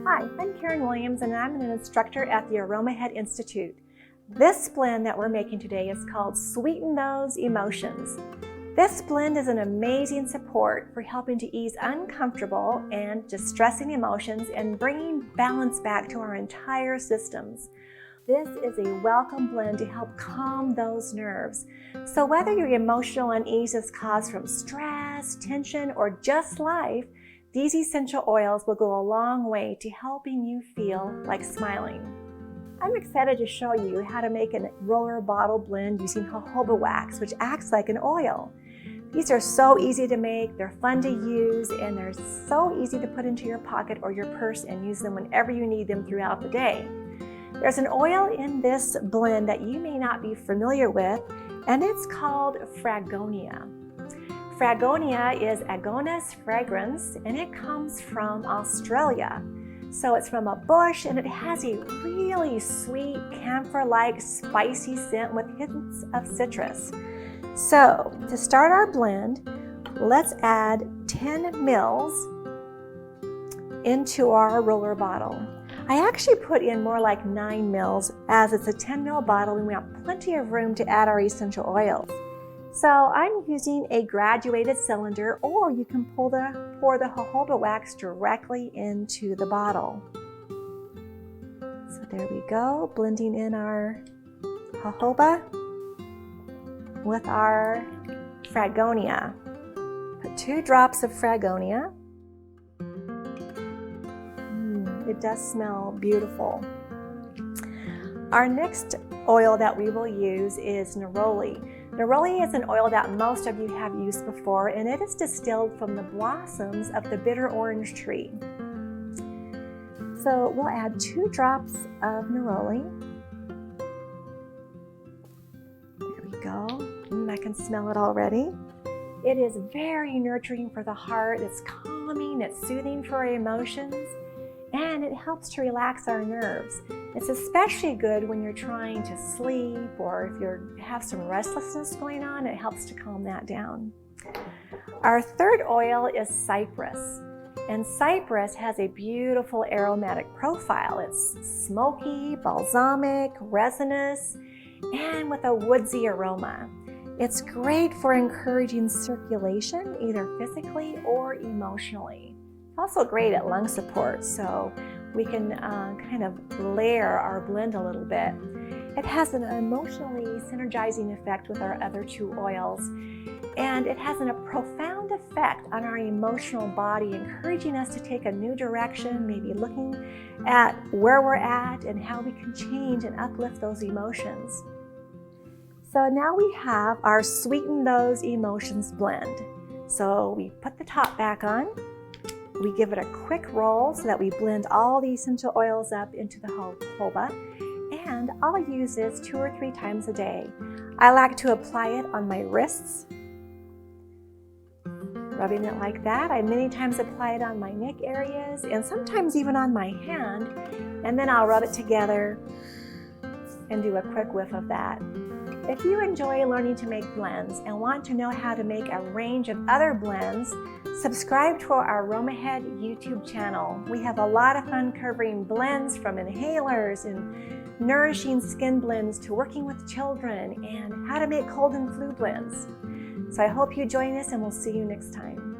Hi, I'm Karen Williams and I'm an instructor at the AromaHead Institute. This blend that we're making today is called Sweeten Those Emotions. This blend is an amazing support for helping to ease uncomfortable and distressing emotions and bringing balance back to our entire systems. This is a welcome blend to help calm those nerves. So whether your emotional unease is caused from stress, tension, or just life, these essential oils will go a long way to helping you feel like smiling. I'm excited to show you how to make a roller bottle blend using jojoba wax, which acts like an oil. These are so easy to make, they're fun to use, and they're so easy to put into your pocket or your purse and use them whenever you need them throughout the day. There's an oil in this blend that you may not be familiar with, and it's called Fragonia. Fragonia is Agonis fragrans, and it comes from Australia. So it's from a bush, and it has a really sweet, camphor-like, spicy scent with hints of citrus. So to start our blend, let's add 10 mils into our roller bottle. I actually put in more like 9 mils as it's a 10 ml bottle and we have plenty of room to add our essential oils. So I'm using a graduated cylinder, or you can pour the jojoba wax directly into the bottle. So there we go, blending in our jojoba with our Fragonia. Put 2 drops of Fragonia. It does smell beautiful. Our next oil that we will use is Neroli. Neroli is an oil that most of you have used before, and it is distilled from the blossoms of the bitter orange tree. So we'll add 2 drops of Neroli. There we go. I can smell it already. It is very nurturing for the heart. It's calming, it's soothing for our emotions, and it helps to relax our nerves. It's especially good when you're trying to sleep, or if you have some restlessness going on, it helps to calm that down. Our third oil is Cyprus, and Cyprus has a beautiful aromatic profile. It's smoky, balsamic, resinous, and with a woodsy aroma. It's great for encouraging circulation, either physically or emotionally. Also great at lung support, so we can kind of layer our blend a little bit. It has an emotionally synergizing effect with our other 2 oils, and it has a profound effect on our emotional body, encouraging us to take a new direction, maybe looking at where we're at and how we can change and uplift those emotions. So now we have our Sweeten Those Emotions blend. So we put the top back on. We give it a quick roll so that we blend all the essential oils up into the jojoba, and I'll use this 2 or 3 times a day. I like to apply it on my wrists, rubbing it like that. I many times apply it on my neck areas and sometimes even on my hand, and then I'll rub it together and do a quick whiff of that. If you enjoy learning to make blends and want to know how to make a range of other blends, subscribe to our AromaHead YouTube channel. We have a lot of fun covering blends from inhalers and nourishing skin blends to working with children and how to make cold and flu blends. So I hope you join us, and we'll see you next time.